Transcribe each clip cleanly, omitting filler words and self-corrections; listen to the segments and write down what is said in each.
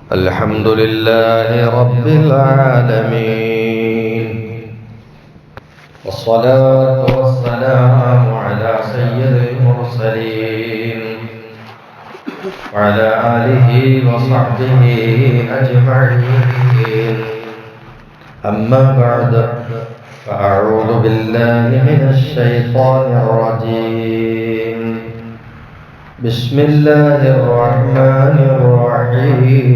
الحمد لله رب العالمين، والصلاة والسلام على سيد المرسلين وعلى آله وصحبه أجمعين. أما بعد، فأعوذ بالله من الشيطان الرجيم. بسم الله الرحمن الرحيم.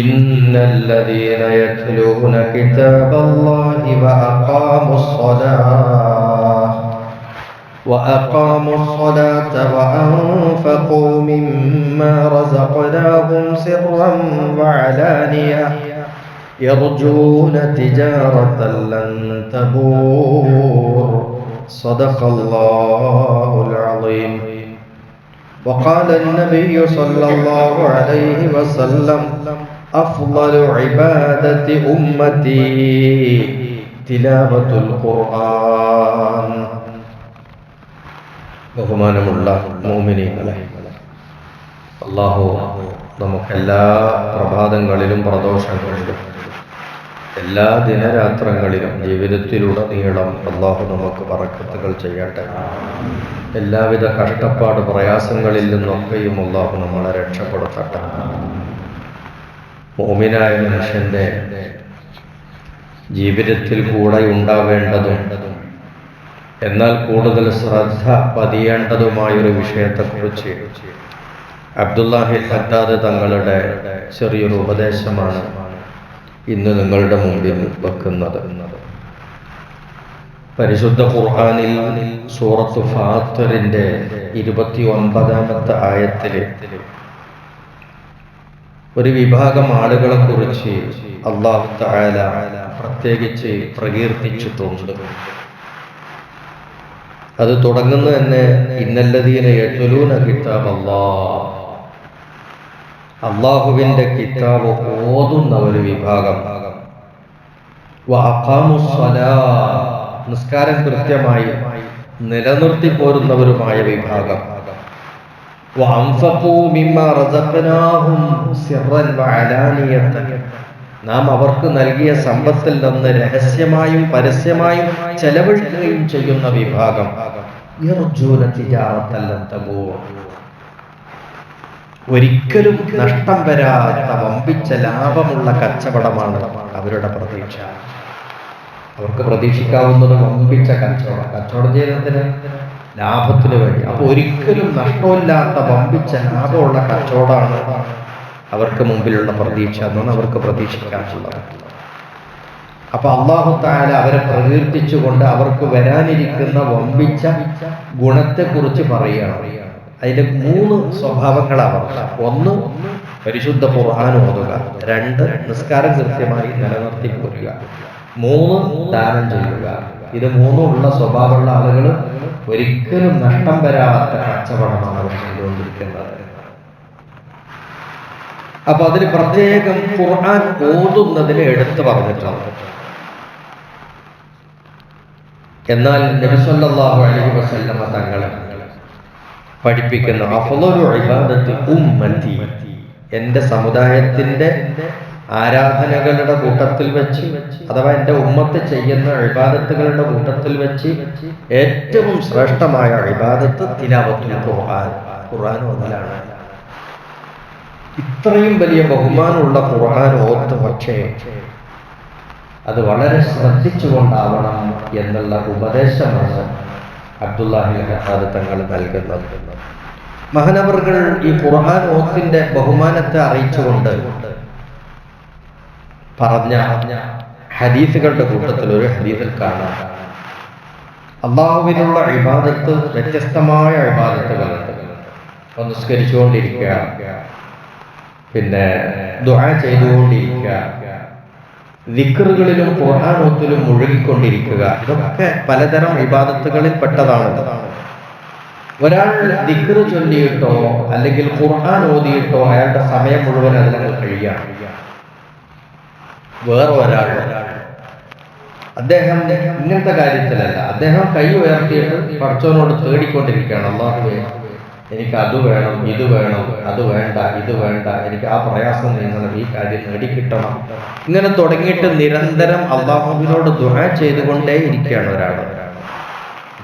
إن الذين يتلون كتاب الله وأقاموا الصلاة وأنفقوا مما رزقناهم سرا وعلانية يرجون تجارة لن تبور. صدق الله العظيم. وقال النبي صلى الله عليه وسلم: أفضل عبادة أمتي تلاوة القرآن. ബഹുമാനമുള്ള മുഅ്മിനീങ്ങളെ, അല്ലാഹു നമുക്കെല്ലാ പ്രഭാതങ്ങളിലും പ്രദോഷങ്ങളിലും എല്ലാ ദിനരാത്രങ്ങളിലും ജീവിതത്തിലുടനീളം അല്ലാഹു നമുക്ക് ബറക്കത്തുകൾ ചെയ്യട്ടെ. എല്ലാവിധ കഷ്ടപ്പാട് പ്രയാസങ്ങളിൽ നിന്നൊക്കെയും അല്ലാഹു നമ്മളെ രക്ഷപ്പെടുത്തട്ടെ. മുഅ്മിനായ മനുഷ്യന്റെ ജീവിതത്തിൽ കൂടെ ഉണ്ടാവേണ്ടതും എന്നാൽ കൂടുതൽ ശ്രദ്ധ പതിയേണ്ടതുമായൊരു വിഷയത്തെക്കുറിച്ച് അബ്ദുല്ലാഹി ഹദ്ദാദ് തങ്ങളുടെ ചെറിയൊരു ഉപദേശമാണ് ഇന്ന് നിങ്ങളുടെ മുമ്പിൽ വെക്കുന്നത്. പരിശുദ്ധ ഖുർആനിൽ സൂറത്ത് ഫാത്തിറിന്റെ 29-ാമത്തെ ആയത്തിൽ ഒരു വിഭാഗം ആളുകളെ കുറിച്ച് അല്ലാഹു തആല പ്രത്യേകിച്ച് പ്രകീർത്തിച്ചിട്ടുണ്ട്. അത് തുടങ്ങുന്നത് തന്നെ ഇന്നല്ലദീന യത്ലൂന കിതാബല്ലാഹ്, അല്ലാഹുവിന്റെ കിതാബ് ഓതുന്ന ഒരു വിഭാഗം, വഅഖാമുസ്സലാത്ത്, നിസ്കാരം കൃത്യമായി നിലനിർത്തി പോരുന്നവരുമായ വിഭാഗം, വഅൻഫഖൂ മിമ്മാ റസഖനാഹും സിർറൻ വഅലാനിയതൻ, നാം അവർക്ക് നൽകിയ സമ്പത്തിൽ നിന്ന് രഹസ്യമായും പരസ്യമായും ചെലവഴിക്കുകയും ചെയ്യുന്ന വിഭാഗം, യർജൂന തിജാറത്തൻ ലൻ തബൂർ, ഒരിക്കലും നഷ്ടം വരാത്ത വമ്പിച്ച ലാഭമുള്ള കച്ചവടമാണ് അവരുടെ പ്രതീക്ഷ. അവർക്ക് പ്രതീക്ഷിക്കാവുന്നത് വമ്പിച്ച കച്ചവടം ചെയ്യുന്നതിന് ലാഭത്തിന് വേണ്ടി. അപ്പോൾ ഒരിക്കലും നഷ്ടമില്ലാത്ത വമ്പിച്ച ലാഭമുള്ള കച്ചവടമാണ് അവർക്ക് മുമ്പിലുള്ള പ്രതീക്ഷ എന്നാണ് അവർക്ക് പ്രതീക്ഷിക്കാനുള്ളത്. അപ്പൊ അല്ലാഹു തആല അവരെ പ്രകീർത്തിച്ചുകൊണ്ട് അവർക്ക് വരാനിരിക്കുന്ന വമ്പിച്ച ഗുണത്തെക്കുറിച്ച് പറയുകയാണ്. അതിന്റെ 3 സ്വഭാവങ്ങളാണ്. 1, പരിശുദ്ധ ഖുർആൻ ഓതുക. 2, നിസ്കാരം കൃത്യമായി നിലനിർത്തി പോരുക. 3, ദാനം ചെയ്യുക. ഇത് 3 ഉള്ള സ്വഭാവമുള്ള ആളുകൾ ഒരിക്കലും നഷ്ടം വരാത്ത കച്ചവടമാണ് അവർ ചെയ്തുകൊണ്ടിരിക്കുന്നത്. അപ്പൊ അതിന് പ്രത്യേകം ഖുർആൻ ഓതുന്നതിന് എടുത്തു പറഞ്ഞിട്ടുണ്ട്. എന്നാൽ നബി സല്ലല്ലാഹു അലൈഹി വസല്ലമ തങ്ങൾ പഠിപ്പിക്കുന്ന അഫ്ളലു ഇബാദത്തി ഉമ്മത്തി, എൻ്റെ സമുദായത്തിന്റെ ആരാധനകളുടെ കൂട്ടത്തിൽ വെച്ച്, അഥവാ എൻ്റെ ഉമ്മത്ത് ചെയ്യുന്ന ഇബാദത്തുകളുടെ കൂട്ടത്തിൽ വെച്ച് ഏറ്റവും ശ്രേഷ്ഠമായ ഇബാദത്ത് തിലാവത്തുൽ ഖുർആൻ, ഖുർആൻ ഓതലാണ്. ഇത്രയും വലിയ ബഹുമാനമുള്ള ഖുർആൻ ഓത്ത്, പക്ഷേ അത് വളരെ ശ്രദ്ധിച്ചുകൊണ്ടാവണം എന്നുള്ള ഉപദേശമാണ് അബ്ദുല്ലാഹി ഹദ്ദാദ് തങ്ങൾ നൽകുന്നത്. മഹാനവറുകൾ ഈ ഖുർആൻ ഓത്തിന്റെ ബഹുമാനത്തെ അറിയിച്ചുകൊണ്ട് പറഞ്ഞ ഹദീസുകളുടെ കൂട്ടത്തിൽ ഒരു ഹദീസിൽ കാണാം, അല്ലാഹുവിനുള്ള ഇബാദത്ത് വ്യത്യസ്തമായ ഇബാദത്തുകളുണ്ട്. നിസ്കരിച്ചുകൊണ്ടിരിക്കുക, പിന്നെ ദുആ ചെയ്തുകൊണ്ടിരിക്കുക, ദിക്റുകളിലും ഖുർആൻ ഓത്തിലും മുഴുകിക്കൊണ്ടിരിക്കുക, ഇതൊക്കെ പലതരം ഇബാദത്തുകളിൽ പെട്ടതാണ്. ഒരാൾ ദിക്റ് ചൊല്ലിയിട്ടോ അല്ലെങ്കിൽ ഖുർആൻ ഓതിയിട്ടോ അയാളുടെ സമയം മുഴുവൻ അതിനങ്ങൾ കഴിയാം. വേറെ ഒരാൾ അദ്ദേഹം ഇങ്ങനത്തെ കാര്യത്തിലല്ല, അദ്ദേഹം കൈ ഉയർത്തിയിട്ട് പടച്ചവനോട് തേടിക്കൊണ്ടിരിക്കുകയാണ്, അല്ലാഹുവേ എനിക്ക് അത് വേണം, ഇത് വേണം, അത് വേണ്ട, ഇത് വേണ്ട, എനിക്ക് ആ പ്രയാസം നീങ്ങണം, ഈ കാര്യം നേടിക്കിട്ടണം, ഇങ്ങനെ തുടങ്ങിയിട്ട് നിരന്തരം അള്ളാഹുവിനോട് ദുആ ചെയ്തുകൊണ്ടേ ഇരിക്കുകയാണ് ഒരാൾ.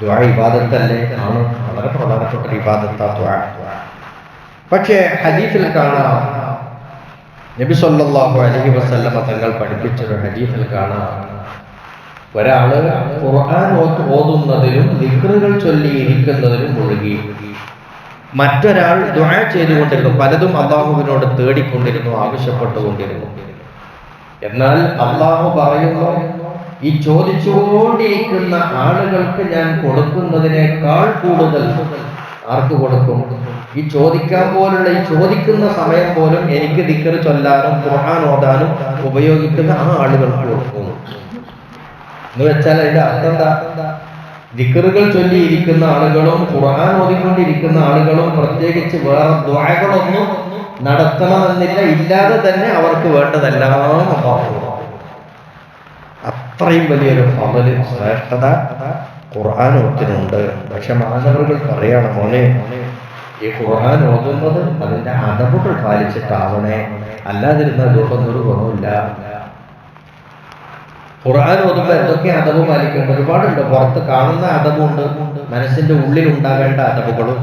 ദുആ ഇബാദത്തല്ലേ? ആണ്, വളരെ പ്രധാനപ്പെട്ട ഇബാദത്താ ദുആ. പക്ഷേ ഹദീസിൽ കാണാം, നബി സല്ലല്ലാഹു അലൈഹി വസല്ലമ തങ്ങൾ പഠിപ്പിച്ചൊരു ഹദീസിൽ കാണാം, ഒരാള് ഖുർആൻ ഓതുന്നതിലും ദിക്റുകൾ ചൊല്ലിയിരിക്കുന്നതിലും മുഴുകി, മറ്റൊരാൾ ദുആ ചെയ്തുകൊണ്ടിരുന്നു, പലതും അള്ളാഹുവിനോട് തേടിക്കൊണ്ടിരുന്നു, ആവശ്യപ്പെട്ടുകൊണ്ടിരുന്നു. എന്നാൽ അള്ളാഹു പറയുന്നു, ഈ ചോദിച്ചുകൊണ്ടിരിക്കുന്ന ആളുകൾക്ക് ഞാൻ കൊടുക്കുന്നതിനേക്കാൾ കൂടുതൽ ആർക്ക് കൊടുക്കും? ഈ ചോദിക്കാൻ പോലുള്ള, ഈ ചോദിക്കുന്ന സമയം പോലും എനിക്ക് ദിക്ർ ചൊല്ലാനും ഖുർആൻ ഓതാനും ഉപയോഗിക്കുന്ന ആ ആളുകൾക്ക് കൊടുക്കുന്നു എന്ന് വെച്ചാൽ അതിന്റെ അർത്ഥം എന്താ? ദിക്റുകൾ ചൊല്ലിയിരിക്കുന്ന ആളുകളും ഖുർആൻ ഓതിക്കൊണ്ടിരിക്കുന്ന ആളുകളും പ്രത്യേകിച്ച് വേറെ ദുആകളൊന്നും നടത്തണമെന്നില്ല, ഇല്ലാതെ തന്നെ അവർക്ക് വേണ്ടതെല്ലാം അത്രയും വലിയൊരു ഫളല്, ശ്രേഷ്ഠത ഖുർആൻ ഓത്തിനുണ്ട്. പക്ഷെ മാനവകൾ പറയണം, മോനെ ഈ ഖുർആൻ ഓതുന്നത് അതിന്റെ അദബുകൾ പാലിച്ചിട്ടാവണേ, അല്ലാതിരുന്നാൽ അതുകൊണ്ടൊരു ഗുണമില്ല. ഖുർആൻ ഓതുമ്പോൾ എന്തൊക്കെ അദബ് പാലിക്കേണ്ട ഒരുപാടുണ്ട്. പുറത്ത് കാണുന്ന അദബുണ്ട്, മനസ്സിന്റെ ഉള്ളിൽ ഉണ്ടാകേണ്ട അദബുകളും.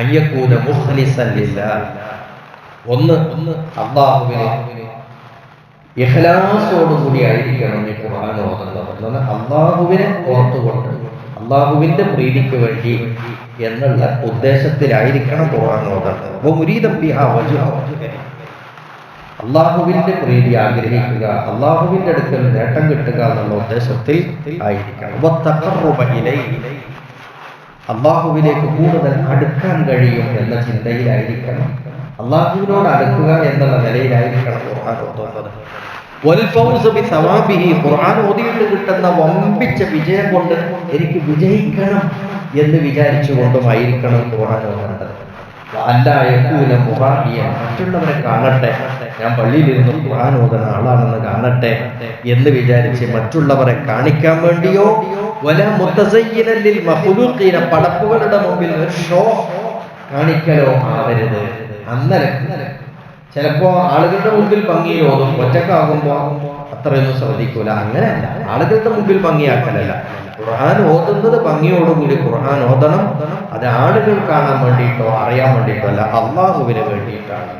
അയ്യക്കൂന മുഖ്ലിസൻ ലില്ലാഹ്, ഒന്ന് അല്ലാഹുവിനെ ഇഖ്ലാസോടുകൂടി ആയിരിക്കണം ഈ ഖുർആൻ ഓതുന്നത്. അല്ലാഹുവിനെ ഓർത്തുകൊണ്ട് അല്ലാഹുവിന്റെ പ്രീതിക്ക് വേണ്ടി എന്നുള്ള ഉദ്ദേശത്തിലായിരിക്കണം ഖുർആൻ ഓതുന്നത്. അള്ളാഹുവിന്റെ പ്രീതി ആഗ്രഹിക്കുക, അള്ളാഹുവിന്റെ അടുക്കൽ നേട്ടം കിട്ടുക എന്നുള്ള ഉദ്ദേശത്തിൽ ആയിരിക്കണം. അള്ളാഹുവിലേക്ക് കൂടുതൽ അടുക്കാൻ കഴിയും എന്ന ചിന്തയിലായിരിക്കണം, അള്ളാഹുവിനോട് അടുക്കുക എന്നുള്ള നിലയിലായിരിക്കണം ഖുർആൻ ഓതുന്നത്. ഖുർആൻ ഓതിയിട്ട് കിട്ടുന്ന വമ്പിച്ച വിജയം കൊണ്ട് എനിക്ക് വിജയിക്കണം എന്ന് വിചാരിച്ചുകൊണ്ടുമായിരിക്കണം ഖുർആൻ ഓതേണ്ടത്. മറ്റുള്ളവരെ കാണട്ടെ, ഞാൻ പള്ളിയിലിരുന്ന് ഖുർആൻ ഓതുന്ന ആളാണെന്ന് കാണട്ടെ എന്ന് വിചാരിച്ച് മറ്റുള്ളവരെ കാണിക്കാൻ വേണ്ടിയോ പടപ്പുകളുടെ മുമ്പിൽ ഒരു ഷോ കാണിക്കലോ ആവരുത്. അന്നലെ ചിലപ്പോ ആളുകളുടെ മുമ്പിൽ ഭംഗിയോതും, ഒറ്റക്കാകുമ്പോ അത്രയൊന്നും ശ്രദ്ധിക്കൂല. അങ്ങനെയല്ല, ആളുകളുടെ മുമ്പിൽ ഭംഗിയാക്കലല്ല, ഖുർആൻ ഓതുന്നത് ഭംഗിയോടുകൂടി ഖുർആൻ ഓതണം. അത് ആളുകൾ കാണാൻ വേണ്ടിയിട്ടോ അറിയാൻ വേണ്ടിയിട്ടോ അല്ല, അള്ളാഹുവിന് വേണ്ടിയിട്ടാണ്.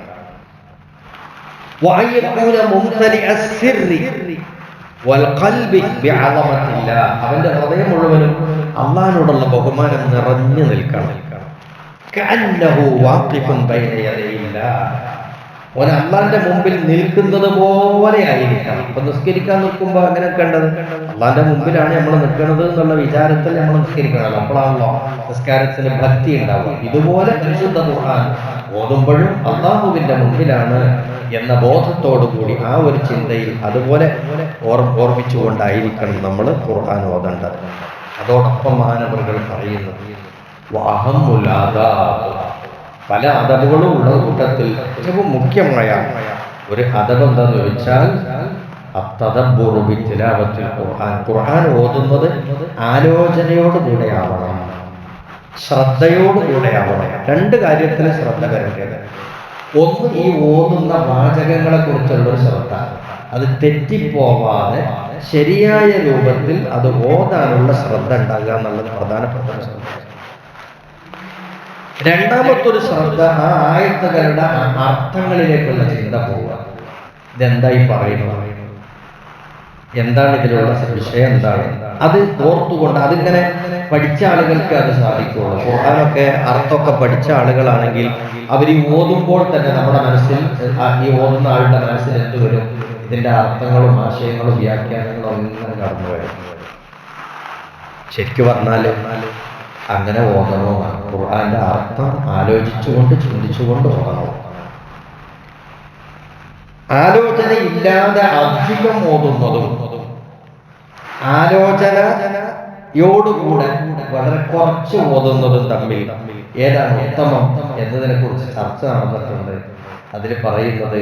അവന്റെ ഹൃദയം മുഴുവനും അള്ളാഹിനോടുള്ള ബഹുമാനം നിറഞ്ഞു നിൽക്കണം. ഓൻ അള്ളാന്റെ മുമ്പിൽ നിൽക്കുന്നത് പോലെ ആയിരിക്കണം. ഇപ്പൊ നിസ്കരിക്കാൻ നിൽക്കുമ്പോ അങ്ങനെ കണ്ടത് അള്ളാന്റെ മുമ്പിലാണ് നമ്മൾ നിൽക്കുന്നത് എന്നുള്ള വിചാരത്തിൽ നമ്മൾ നിസ്കരിക്കണം. അപ്പോഴാണല്ലോ നിസ്കാരത്തിന് ഭക്തി ഉണ്ടാവുക. ഇതുപോലെ പരിശുദ്ധ ഖുർആൻ ഓതുമ്പോഴും അള്ളാഹുവിന്റെ മുമ്പിലാണ് എന്ന ബോധത്തോടുകൂടി ആ ഒരു ചിന്തയിൽ അതുപോലെ ഓർമ്മിച്ചുകൊണ്ടായിരിക്കണം നമ്മൾ ഖുർആൻ ഓതേണ്ടത്. അതോടൊപ്പം മാനവர்கள் പറയുന്നത് പല അദബുകളും ഉള്ള കൂട്ടത്തിൽ ഏറ്റവും മുഖ്യമായ ഒരു അദബ് എന്താന്ന് ചോദിച്ചാൽ ഖുർആൻ ഓതുന്നത് ആലോചനയോടുകൂടെ ആവണം, ശ്രദ്ധയോടുകൂടെ ആവണം. രണ്ട് കാര്യത്തിൽ ശ്രദ്ധ വരേണ്ടത്. ഒന്ന്, ഈ ഓതുന്ന വാചകങ്ങളെ കുറിച്ചുള്ളൊരു ശ്രദ്ധ, അത് തെറ്റിപ്പോവാതെ ശരിയായ രൂപത്തിൽ അത് ഓതാനുള്ള ശ്രദ്ധ ഉണ്ടാകുക എന്നുള്ളത് പ്രധാനപ്പെട്ട ശ്രദ്ധ. രണ്ടാമത്തൊരു ശ്രദ്ധ, ആ ആയത്തുകളുടെ അർത്ഥങ്ങളിലേക്കുള്ള ചിന്ത പോവുക. ഇതെന്തായി പറയുന്നത്, എന്താണ് ഇതിലുള്ള വിഷയം, എന്താണ് അത് ഓർത്തുകൊണ്ട്. അതിങ്ങനെ പഠിച്ച ആളുകൾക്ക് അത് സാധിക്കുള്ളൂ. ഖുർആനൊക്കെ അർത്ഥമൊക്കെ പഠിച്ച ആളുകളാണെങ്കിൽ അവർ ഈ ഓതുമ്പോൾ തന്നെ നമ്മുടെ മനസ്സിൽ, ഈ ഓതുന്ന ആളുടെ മനസ്സിൽ എന്ത് വരും? ഇതിന്റെ അർത്ഥങ്ങളും ആശയങ്ങളും വ്യാഖ്യാനങ്ങളും ഒന്നും കടന്നു വരും. ശരിക്കും പറഞ്ഞാല് അങ്ങനെ ഓതണോ? ഖുർആന്റെ അർത്ഥം ആലോചിച്ചുകൊണ്ട് ചിന്തിച്ചുകൊണ്ട് ഓതണോ? ആലോചന ഇല്ലാതെ അധികം ഓതുന്നതും ആലോചനയോടുകൂടെ വളരെ കുറച്ച് ഓതുന്നതും തമ്മിൽ ഏതാണ് ഉത്തമം എന്നതിനെ കുറിച്ച് ചർച്ച നടന്നിട്ടുണ്ട്. അതിൽ പറയുന്നത്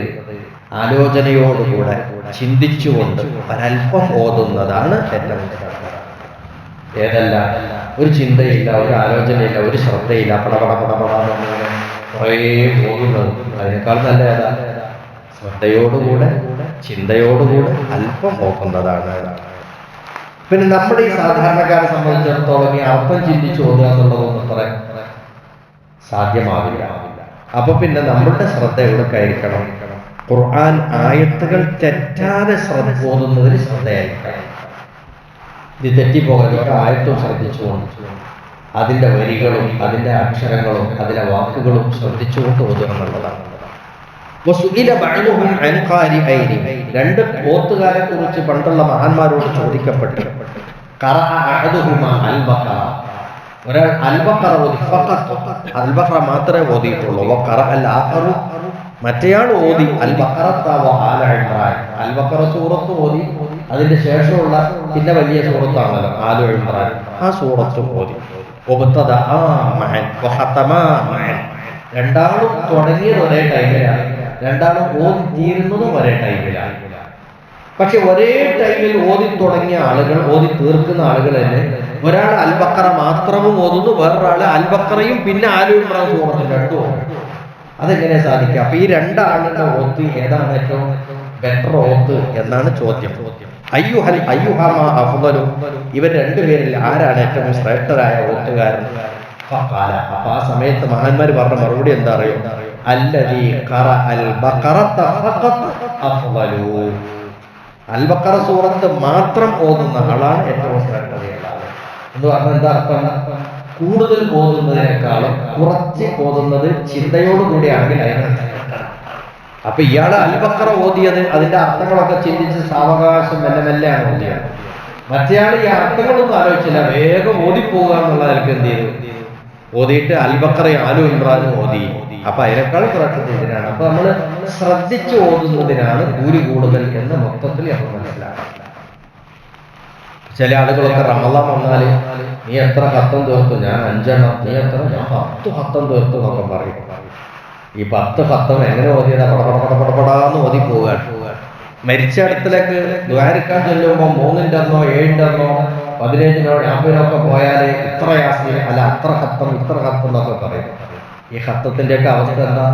ആലോചനയോടുകൂടെ ചിന്തിച്ചുകൊണ്ട് ഒരൽപ്പം ഓതുന്നതാണ് ഏറ്റവും. ഏതല്ല ഒരു ചിന്തയില്ല, ഒരു ആലോചനയില്ല, ഒരു ശ്രദ്ധയില്ല, പടപടപടപടാന്നിങ്ങനെ കുറേ പോകുന്നത്. അതിനേക്കാൾ നല്ല ഏതാ? ശ്രദ്ധയോടുകൂടെ ചിന്തയോടുകൂടെ അല്പം നോക്കുന്നതാണ്. പിന്നെ നമ്മുടെ ഈ സാധാരണക്കാരെ സംബന്ധിച്ചിടത്തോളം ഈ അർത്ഥം ചിന്തിച്ചു ഓതുക എന്നുള്ളതൊന്നും അത്ര സാധ്യമാവില്ല. അപ്പൊ പിന്നെ നമ്മളുടെ ശ്രദ്ധ എവിടേക്കായിരിക്കണം? ഖുർആൻ ആയത്തുകൾ തെറ്റാതെ ഓതുന്നതിൽ ശ്രദ്ധയായിരിക്കണം. ഇത് തെറ്റിപ്പോകാതെ ആയത്തും ശ്രദ്ധിച്ചുകൊണ്ട് അതിൻ്റെ വരികളും അതിൻ്റെ അക്ഷരങ്ങളും അതിലെ വാക്കുകളും ശ്രദ്ധിച്ചുകൊണ്ട് ഓതുക എന്നുള്ളതാണ്. രണ്ട് ഓത്തുകാരെ കുറിച്ച് പണ്ടുള്ള മഹാന്മാരോട് ചോദിക്കപ്പെട്ടു. ഒരാൾ അൽബഖറ ഓതി, അൽബഖറ മാത്രമേ ഓതിയിട്ടുള്ളൂ. മറ്റേയാൾ ഓതി അൽബഖറ സൂറത്ത് ഓതി, അതിന്റെ ശേഷമുള്ള പിന്നെ വലിയ സൂറത്താണല്ലോ ആലു ഇമ്രാൻ, ആ സൂറത്തും ഓതി. രണ്ടാളും തുടങ്ങിയത് ഒരേ ടൈമിലാണ്, രണ്ടാളും ഓതി തീരുന്നതും ഒരേ ടൈമിലാണ്. പക്ഷെ ഒരേ ടൈമിൽ ഓതി തുടങ്ങിയ ആളുകൾ, ഓതി തീർക്കുന്ന ആളുകൾ തന്നെ ഒരാൾ അൽബഖറ മാത്രവും ഓതുന്നു, വേറൊരാള് അൽബഖറയും പിന്നെ ആലു ഇമ്രാൻ സൂറത്തും രണ്ടും ഓതും. അതെങ്ങനെ സാധിക്കുക? അപ്പൊ ഈ രണ്ടാളുടെ ഓത്ത് ഏതാണ് ഏറ്റവും ബെറ്റർ ഓത്ത് എന്നാണ് ചോദ്യം. ഇവർ രണ്ടുപേരിൽ ആരാണ് ഏറ്റവും ശ്രേഷ്ഠരായ ഓത്തുകാരൻ? അപ്പൊ ആ സമയത്ത് മഹാന്മാർ പറഞ്ഞ മറുപടി എന്താ അറിയോ? അൽബഖറ സൂറത്ത് മാത്രം ഓതുന്ന ആളാണ് ഏറ്റവും ശ്രേഷ്ഠതയുള്ള ആൾ എന്ന് പറഞ്ഞാൽ എന്താ അർത്ഥം? കൂടുതൽ ഓതുന്നതിനേക്കാളും കുറച്ച് ഓതുന്നത് ചിന്തയോടുകൂടിയാണെങ്കിൽ അതിനർത്ഥം. അപ്പൊ ഇയാള് അൽബഖറ ഓതിയത് അതിന്റെ അർത്ഥങ്ങളൊക്കെ ചിന്തിച്ച് സാവകാശം മെല്ലെ മെല്ലെയാണ് ഓതിയത്. മറ്റേയാൾ ഈ അർത്ഥങ്ങളൊന്നും ആലോചിച്ചില്ല, വേഗം ഓതിപ്പോവുക എന്നുള്ള നിലക്ക് എന്ത് ചെയ്തു? ഓതിയിട്ട് അൽബഖറയും ആലു ഇമ്രാനും ഓതി. അപ്പൊ അതിനേക്കാൾ കുറച്ചത് ഇതിനാണ്. അപ്പൊ നമ്മൾ ശ്രദ്ധിച്ച് ഓതുന്നതിനാണ് കൂലി കൂടുതൽ എന്ന് മൊത്തത്തിൽ നമ്മൾ മനസ്സിലാക്കാം. ചില ആളുകളൊക്കെ റമളാൻ വന്നാല് നീ എത്ര ഹത്തം തീർത്തു? ഞാൻ 5 എണ്ണം. നീ എത്ര? ഞാൻ 10 ഹത്തം തീർത്തു എന്നൊക്കെ പറയും. ഈ 10 ഹത്തം എങ്ങനെ ഓതിയതാ? പടപടപടപടാന്ന് ഓതി പോവുകയാണ്. മരിച്ച ഇടത്തിലേക്ക് ദ്വാരക്കാൻ ചെല്ലുമ്പോൾ 3ന്റെ അന്നോ 7ന്റെ അന്നോ 15നോ 50നോ ഒക്കെ പോയാല് ഇത്ര യാസീൻ അല്ല അത്ര ഹത്തം ഇത്ര ഹത്തം എന്നൊക്കെ പറയും. ഈ ഹത്തത്തിന്റെയൊക്കെ അവസ്ഥ എന്താ?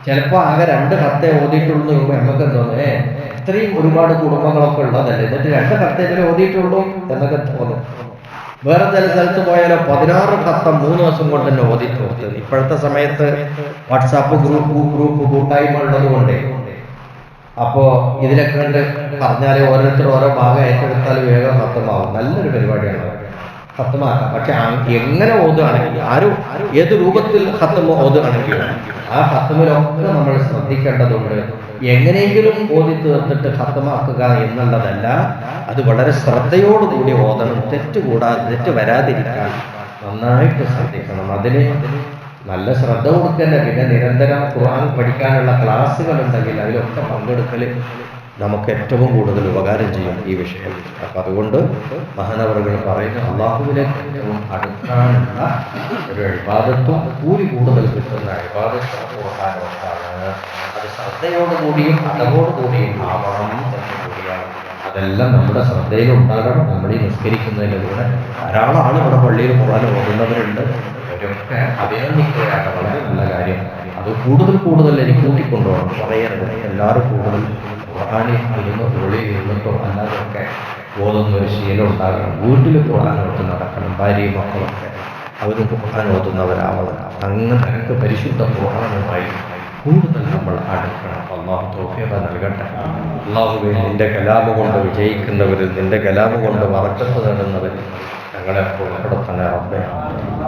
ചിലപ്പോ ആകെ 2 ഹത്തേ ഓതിയിട്ടുള്ളൂ എന്ന് നമുക്ക് തോന്നുന്നു. ഇത്രയും ഒരുപാട് കുടുംബങ്ങളൊക്കെ ഉള്ളതല്ലേ, എന്നിട്ട് 2 ഹത്തേലും ഓതിയിട്ടുള്ളൂ എന്നൊക്കെ തോന്നും. വേറെ ചില സ്ഥലത്ത് പോയാലോ 16 ഹത്തം 3 ദിവസം കൊണ്ട് തന്നെ ഓതി തീർത്തത്. ഇപ്പോഴത്തെ സമയത്ത് വാട്സാപ്പ് ഗ്രൂപ്പ് കൂട്ടായ്മ ഉള്ളത് കൊണ്ടേ അപ്പോ ഇതിലൊക്കെ കണ്ട് പറഞ്ഞാല് ഓരോരുത്തർ ഓരോ ഭാഗം ഏറ്റെടുത്താൽ വേഗം ഹത്തമാവും. നല്ലൊരു പരിപാടിയാണ് ഹത്തമാക്കാം. പക്ഷെ എങ്ങനെ ഓതുകയാണെങ്കിൽ ആരും ഏത് രൂപത്തിൽ ഹത്തം ഓതുകയാണെങ്കിലും ആ ഹത്തമിലൊക്കെ നമ്മൾ ശ്രദ്ധിക്കേണ്ടതുണ്ട്. എങ്ങനെയെങ്കിലും ഓതി തീർത്തിട്ട് ഹത്തമാക്കുക എന്നുള്ളതല്ല, അത് വളരെ ശ്രദ്ധയോടുകൂടി ഓതണം. തെറ്റ് വരാതിരിക്കാൻ നന്നായിട്ട് ശ്രദ്ധിക്കണം. അതിന് നല്ല ശ്രദ്ധ കൊടുക്കല്ല. പിന്നെ നിരന്തരം ഖുർആൻ പഠിക്കാനുള്ള ക്ലാസ്സുകൾ ഉണ്ടെങ്കിൽ അതിലൊക്കെ പങ്കെടുക്കൽ നമുക്ക് ഏറ്റവും കൂടുതൽ ഉപകാരം ചെയ്യും ഈ വിഷയം. അപ്പൊ അതുകൊണ്ട് മഹാനവറുകൾ പറയുന്ന അള്ളാഹുവിലേക്ക് ഏറ്റവും അടുക്കാനുള്ള ഒരു ഇബാദത്തും കൂലി കൂടുതൽ കിട്ടുന്ന ഇബാദത്തും ഖുർആനാണ്. അത് ശ്രദ്ധയോടുകൂടിയും അതോടുകൂടിയും ആവണം എന്ന് കൂടിയാണ്. അതെല്ലാം നമ്മുടെ ശ്രദ്ധയിൽ ഉണ്ടാകണം. നമ്മൾ ഈ നിസ്കരിക്കുന്നതിലൂടെ ധാരാളം ആളുകളുടെ പള്ളിയിൽ ഖുർആൻ ഓതുന്നവരുണ്ട്. അവരൊക്കെ അഭിനന്ദിക്കുകയാണ്. വളരെ നല്ല കാര്യം. അത് കൂടുതൽ എനിക്ക് കൂട്ടിക്കൊണ്ടുപോകണം. പറയരുത് എല്ലാവരും കൂടുതൽ ഖുർആനിൽ ഇരുന്നിട്ടോ അല്ലാതൊക്കെ ഓതുന്ന ഒരു ശീലം ഉണ്ടാകണം. വീട്ടിൽ ഖുർആൻ ഓത്ത് നടക്കണം. ഭാര്യയും മക്കളൊക്കെ അവരും ഖുർആൻ ഓതുന്നവരാവണം. അങ്ങനെ പരിശുദ്ധ ഖുർആനുമായി കൂടുതൽ നമ്മൾ അടുക്കണം. അല്ലാഹു തൗഫീഖ് നൽകട്ടെ. അല്ലാഹുവേ, നിന്റെ കലാമ് കൊണ്ട് വിജയിക്കുന്നവരിൽ, നിന്റെ കലാമ് കൊണ്ട് വറക്കത്ത് നേടുന്നവരിൽ ഞങ്ങളെ ഉൾപ്പെടുത്തണേ റബ്ബേ.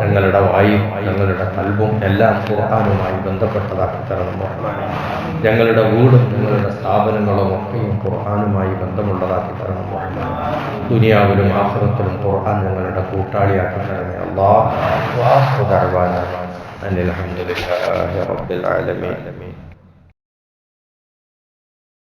ഞങ്ങളുടെ വായും ഞങ്ങളുടെ കൽബും എല്ലാം ഖുർആനുമായി ബന്ധപ്പെട്ടതാക്കി തരണം റഹ്മാനേ. ഞങ്ങളുടെ വീടും ഞങ്ങളുടെ സ്ഥാപനങ്ങളും ഒക്കെയും ഖുർആനുമായി ബന്ധമുള്ളതാക്കി തരണം റഹ്മാനേ. ദുനിയാവിലും ആഖിറത്തിലും ഖുർആൻ ഞങ്ങളുടെ കൂട്ടാളിയാക്കി തരണേ അല്ലാഹ്. വആഖിറു ദഅ്വാനാ അനിൽ ഹംദുലില്ലാഹി റബ്ബിൽ ആലമീൻ.